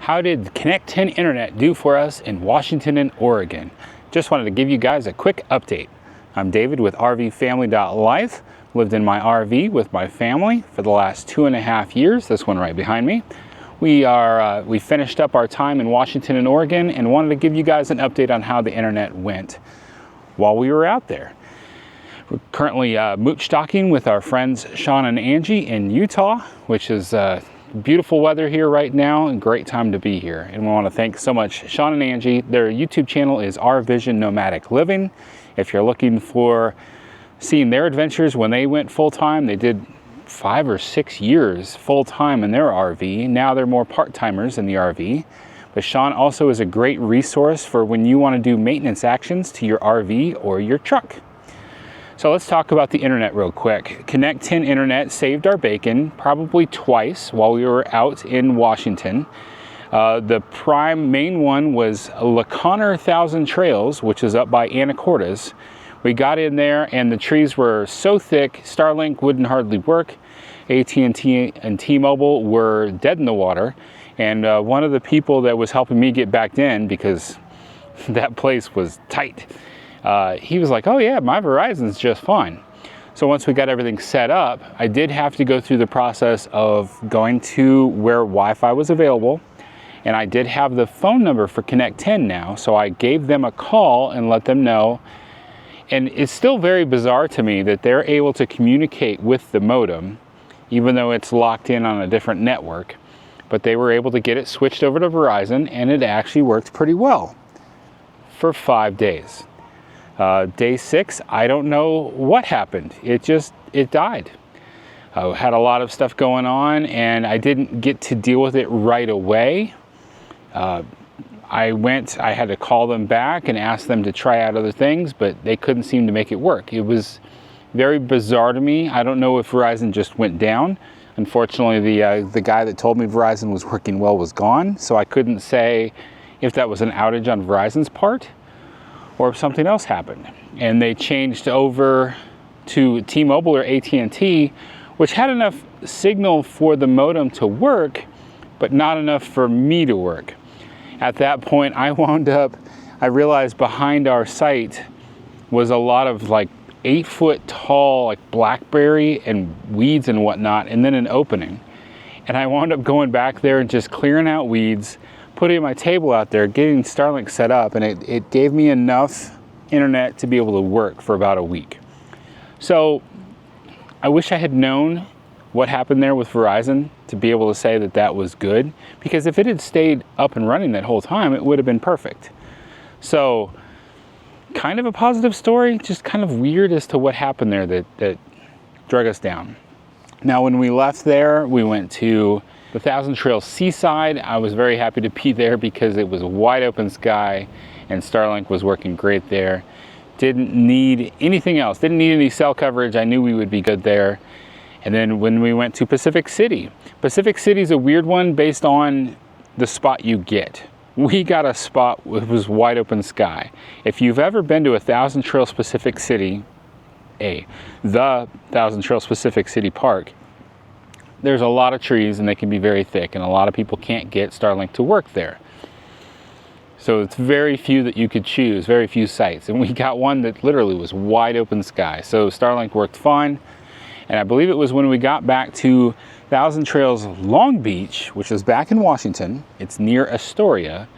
How did ConnecTen Internet do for us in Washington and Oregon? Just wanted to give you guys a quick update. I'm David with RV Family.Life. Lived in my RV with my family for the last 2.5 years. This one right behind me. We finished up our time in Washington and Oregon and wanted to give you guys an update on how the internet went while we were out there. We're currently mooch stocking with our friends Sean and Angie in Utah, which is beautiful weather here right now and great time to be here. And we want to thank so much Sean and Angie. Their YouTube channel is RVision Nomadic Living. If you're looking for seeing their adventures when they went full-time, they did 5 or 6 years full-time in their RV. Now they're more part-timers in the RV. But Sean also is a great resource for when you want to do maintenance actions to your RV or your truck. So let's talk about the internet real quick. ConnecTen Internet saved our bacon probably twice while we were out in Washington. The prime main one was LeConner 1000 Trails, which is up by Anacortes. We got in there and the trees were so thick, Starlink wouldn't hardly work. AT&T and T-Mobile were dead in the water. And one of the people that was helping me get back in, because that place was tight, he was like, oh yeah, my Verizon's just fine. So once we got everything set up, I did have to go through the process of going to where Wi-Fi was available. And I did have the phone number for ConnecTen now. So I gave them a call and let them know. And it's still very bizarre to me that they're able to communicate with the modem, even though it's locked in on a different network. But they were able to get it switched over to Verizon, and it actually worked pretty well for 5 days. Day 6, I don't know what happened. It died. I had a lot of stuff going on, and I didn't get to deal with it right away. I had to call them back and ask them to try out other things, but they couldn't seem to make it work. It was very bizarre to me. I don't know if Verizon just went down. Unfortunately, the guy that told me Verizon was working well was gone, so I couldn't say if that was an outage on Verizon's part or if something else happened. And they changed over to T-Mobile or AT&T, which had enough signal for the modem to work, but not enough for me to work. At that point, I realized behind our site was a lot of like 8-foot tall, like blackberry and weeds and whatnot, and then an opening. And I wound up going back there and just clearing out weeds, putting my table out there, getting Starlink set up, and it gave me enough internet to be able to work for about a week. So I wish I had known what happened there with Verizon to be able to say that that was good, because if it had stayed up and running that whole time, it would have been perfect. So kind of a positive story, just kind of weird as to what happened there that drug us down. Now, when we left there, we went to the 1000 Trails Seaside. I was very happy to be there because it was a wide open sky and Starlink was working great there. Didn't need anything else, didn't need any cell coverage. I knew we would be good there. And then when we went to Pacific City is a weird one based on the spot you get. We got a spot, it was wide open sky. If you've ever been to 1000 Trails Pacific City, the 1000 Trails Pacific City Park, there's a lot of trees and they can be very thick, and a lot of people can't get Starlink to work there. So it's very few that you could choose, very few sites. And we got one that literally was wide open sky. So Starlink worked fine. And I believe it was when we got back to 1000 Trails Long Beach, which is back in Washington. It's near Astoria.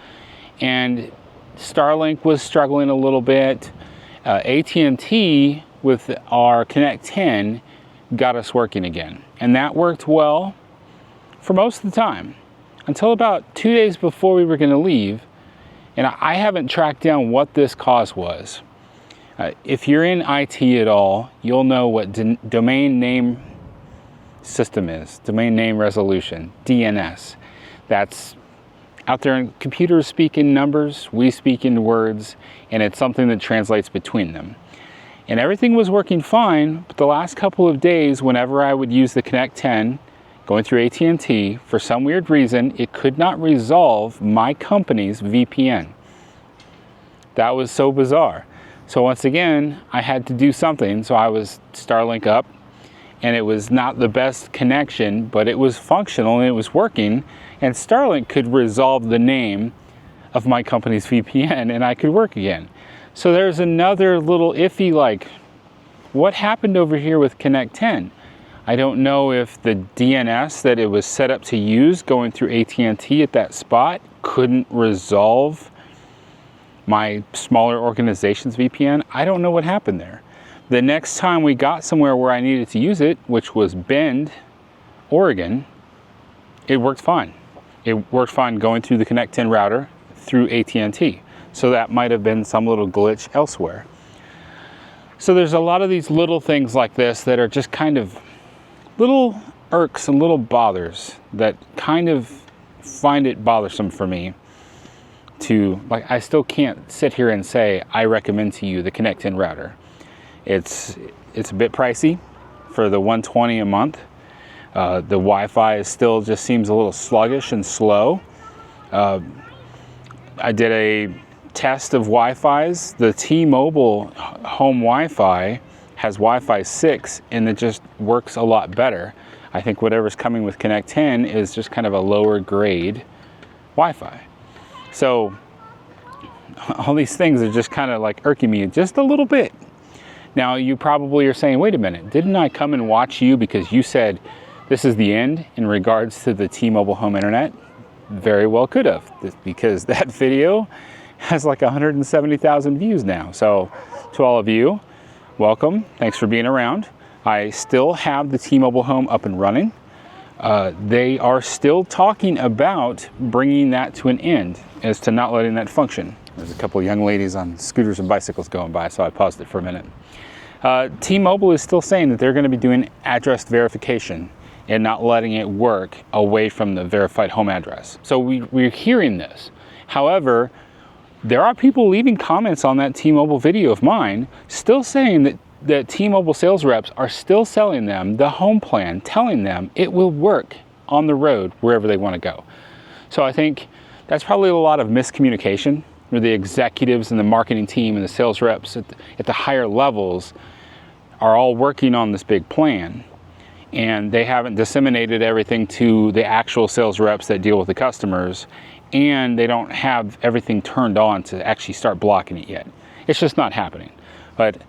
And Starlink was struggling a little bit. AT&T with our ConnecTen got us working again. And that worked well for most of the time until about 2 days before we were going to leave. And I haven't tracked down what this cause was. If you're in IT at all, you'll know what domain name system is, domain name resolution, DNS. That's out there, in computers speak in numbers, we speak in words, and it's something that translates between them. And everything was working fine, but the last couple of days, whenever I would use the ConnecTen, going through AT&T, for some weird reason, it could not resolve my company's VPN. That was so bizarre. So once again, I had to do something. So I was Starlink up, and it was not the best connection, but it was functional and it was working. and Starlink could resolve the name of my company's VPN and I could work again. So there's another little iffy, like, what happened over here with ConnecTen? I don't know if the DNS that it was set up to use going through AT&T at that spot couldn't resolve my smaller organization's VPN. I don't know what happened there. The next time we got somewhere where I needed to use it, which was Bend, Oregon, it worked fine. It worked fine going through the ConnecTen router through AT&T. So that might have been some little glitch elsewhere. So there's a lot of these little things like this that are just kind of little irks and little bothers that kind of find it bothersome for me to, like, I still can't sit here and say I recommend to you the ConnecTen router. It's a bit pricey for the $120 a month. The Wi-Fi still just seems a little sluggish and slow. I did a test of Wi-Fi's. The T-Mobile home Wi-Fi has Wi-Fi 6 and it just works a lot better. I think whatever's coming with ConnecTen is just kind of a lower grade Wi-Fi. So all these things are just kind of like irking me just a little bit. Now you probably are saying, wait a minute, didn't I come and watch you because you said this is the end in regards to the T-Mobile home internet? Very well could have, because that video has like 170,000 views now. So to all of you, welcome. Thanks for being around. I still have the T-Mobile home up and running. They are still talking about bringing that to an end as to not letting that function. There's a couple of young ladies on scooters and bicycles going by, so I paused it for a minute. T-Mobile is still saying that they're going to be doing address verification and not letting it work away from the verified home address. So we're hearing this. However, there are people leaving comments on that T-Mobile video of mine still saying that T-Mobile sales reps are still selling them the home plan, telling them it will work on the road wherever they want to go. So I think that's probably a lot of miscommunication where the executives and the marketing team and the sales reps at the higher levels are all working on this big plan, and they haven't disseminated everything to the actual sales reps that deal with the customers, and they don't have everything turned on to actually start blocking it yet. It's just not happening. But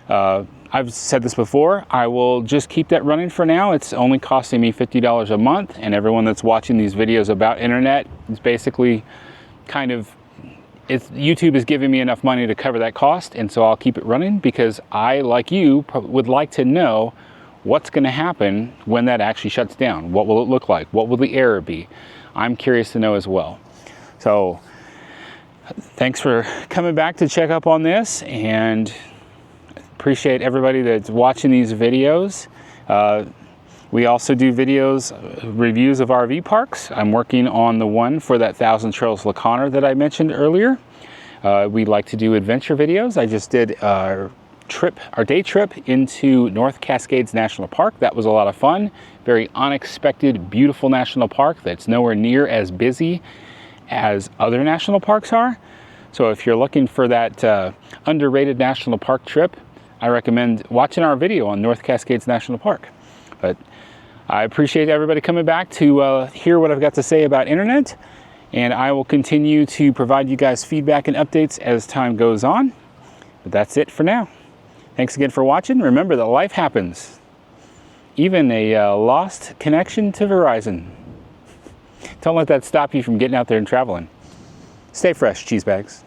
I've said this before, I will just keep that running for now. It's only costing me $50 a month, and everyone that's watching these videos about internet is basically kind of, YouTube is giving me enough money to cover that cost, and so I'll keep it running because I, like you, would like to know what's going to happen when that actually shuts down. What will it look like? What will the error be? I'm curious to know as well. So thanks for coming back to check up on this, and appreciate everybody that's watching these videos. We also do videos, reviews of RV parks. I'm working on the one for that Thousand Trails La Conner that I mentioned earlier. We like to do adventure videos. I just did our day trip into North Cascades National Park. That was a lot of fun. Very unexpected, beautiful national park that's nowhere near as busy as other national parks are. So if you're looking for that underrated national park trip, I recommend watching our video on North Cascades National Park. But I appreciate everybody coming back to hear what I've got to say about internet, and I will continue to provide you guys feedback and updates as time goes on. But that's it for now. Thanks again for watching. Remember that life happens. Even a lost connection to Verizon. Don't let that stop you from getting out there and traveling. Stay fresh, cheese bags.